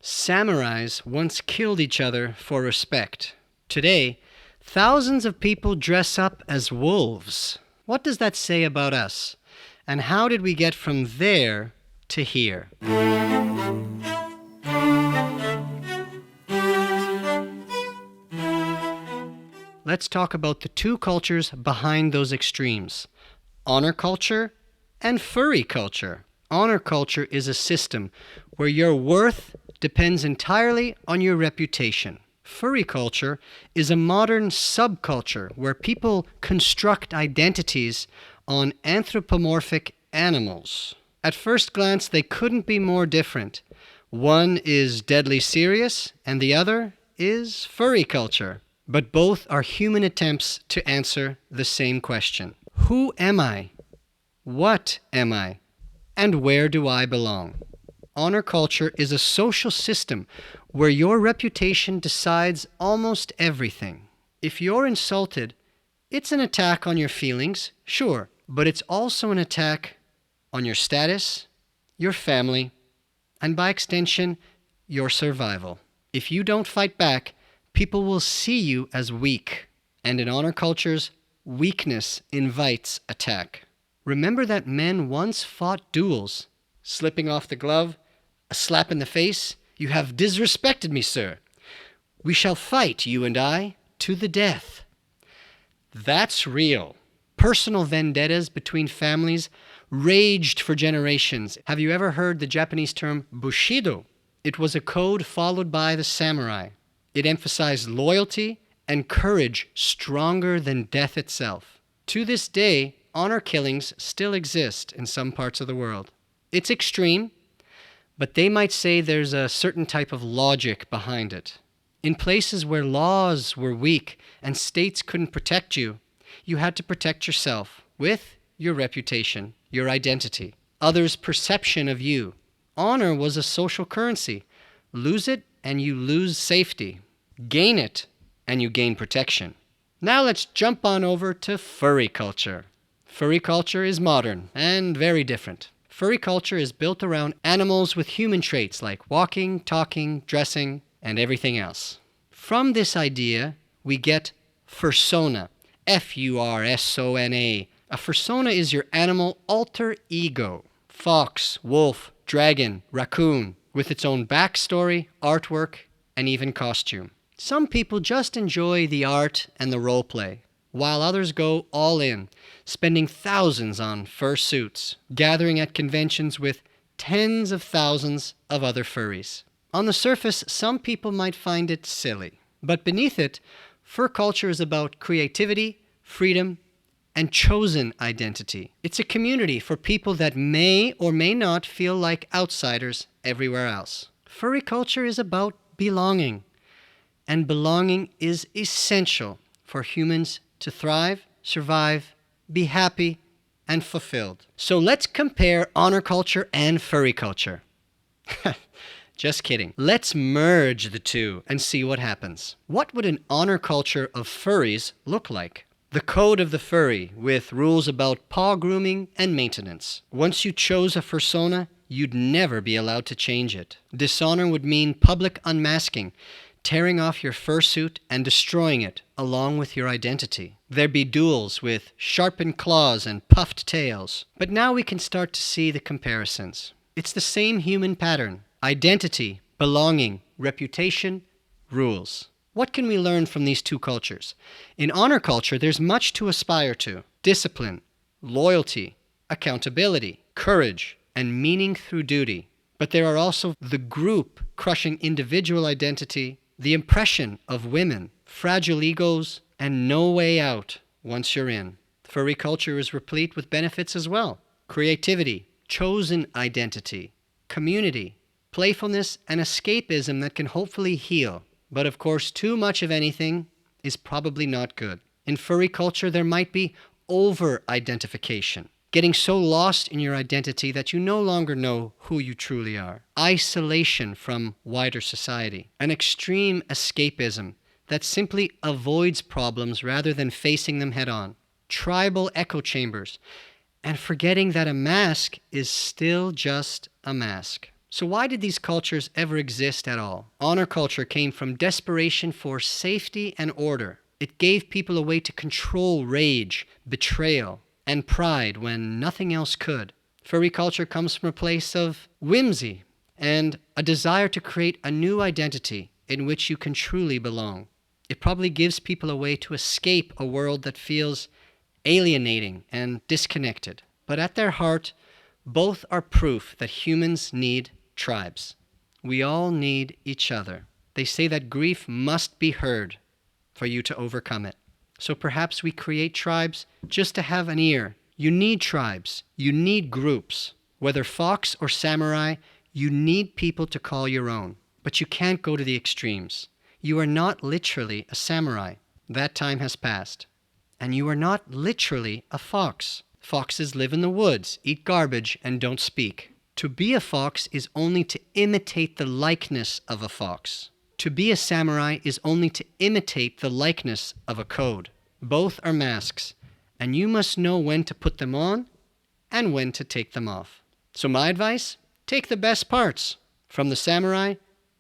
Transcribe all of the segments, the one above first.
Samurais once killed each other for respect. Today, thousands of people dress up as wolves. What does that say about us? And how did we get from there to here? Let's talk about the two cultures behind those extremes: honor culture and furry culture. Honor culture is a system where your worth depends entirely on your reputation. Furry culture is a modern subculture where people construct identities on anthropomorphic animals. At first glance, they couldn't be more different. One is deadly serious and the other is furry culture. But both are human attempts to answer the same question. Who am I? What am I? And where do I belong? Honor culture is a social system where your reputation decides almost everything. If you're insulted, it's an attack on your feelings, sure, but it's also an attack on your status, your family, and by extension, your survival. If you don't fight back, people will see you as weak, and in honor cultures, weakness invites attack. Remember that men once fought duels, slipping off the glove, a slap in the face. You have disrespected me, sir. We shall fight, you and I, to the death. That's real. Personal vendettas between families raged for generations. Have you ever heard the Japanese term Bushido? It was a code followed by the samurai. It emphasized loyalty and courage stronger than death itself. To this day, honor killings still exist in some parts of the world. It's extreme, but they might say there's a certain type of logic behind it. In places where laws were weak and states couldn't protect you, you had to protect yourself with your reputation, your identity, others' perception of you. Honor was a social currency. Lose it and you lose safety. Gain it and you gain protection. Now let's jump on over to furry culture. Furry culture is modern and very different. Furry culture is built around animals with human traits like walking, talking, dressing, and everything else. From this idea, we get Fursona, Fursona. A fursona is your animal alter ego. Fox, wolf, dragon, raccoon, with its own backstory, artwork, and even costume. Some people just enjoy the art and the roleplay, while others go all in, spending thousands on fursuits, gathering at conventions with tens of thousands of other furries. On the surface, some people might find it silly, but beneath it, fur culture is about creativity, freedom, and chosen identity. It's a community for people that may or may not feel like outsiders everywhere else. Furry culture is about belonging, and belonging is essential for humans to thrive, survive, be happy, and fulfilled. So let's compare honor culture and furry culture. Just kidding. Let's merge the two and see what happens. What would an honor culture of furries look like? The code of the furry, with rules about paw grooming and maintenance. Once you chose a fursona, you'd never be allowed to change it. Dishonor would mean public unmasking, tearing off your fursuit and destroying it, along with your identity. There'd be duels with sharpened claws and puffed tails. But now we can start to see the comparisons. It's the same human pattern: identity, belonging, reputation, rules. What can we learn from these two cultures? In honor culture, there's much to aspire to: discipline, loyalty, accountability, courage, and meaning through duty. But there are also the group crushing individual identity, the impression of women, fragile egos, and no way out once you're in. Furry culture is replete with benefits as well: creativity, chosen identity, community, playfulness, and escapism that can hopefully heal. But of course, too much of anything is probably not good. In furry culture, there might be over-identification, getting so lost in your identity that you no longer know who you truly are. Isolation from wider society. An extreme escapism that simply avoids problems rather than facing them head on. Tribal echo chambers, and forgetting that a mask is still just a mask. So why did these cultures ever exist at all? Honor culture came from desperation for safety and order. It gave people a way to control rage, betrayal, and pride when nothing else could. Furry culture comes from a place of whimsy and a desire to create a new identity in which you can truly belong. It probably gives people a way to escape a world that feels alienating and disconnected. But at their heart, both are proof that humans need tribes. We all need each other. They say that grief must be heard for you to overcome it. So perhaps we create tribes just to have an ear. You need tribes. You need groups. Whether fox or samurai, you need people to call your own. But you can't go to the extremes. You are not literally a samurai. That time has passed. And you are not literally a fox. Foxes live in the woods, eat garbage, and don't speak. To be a fox is only to imitate the likeness of a fox. To be a samurai is only to imitate the likeness of a code. Both are masks, and you must know when to put them on and when to take them off. So my advice, take the best parts. From the samurai,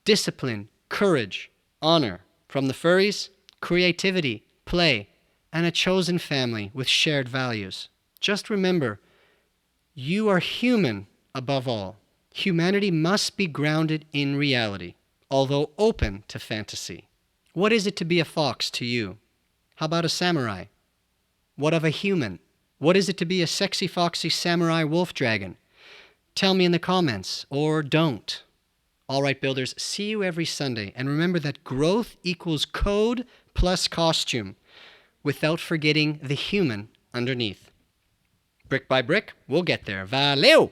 discipline, courage, honor. From the furries, creativity, play, and a chosen family with shared values. Just remember, you are human above all. Humanity must be grounded in reality, although open to fantasy. What is it to be a fox to you? How about a samurai? What of a human? What is it to be a sexy, foxy samurai wolfdragon? Tell me in the comments, or don't. All right, builders, see you every Sunday. And remember that growth equals code plus costume, without forgetting the human underneath. Brick by brick, we'll get there. Valeu!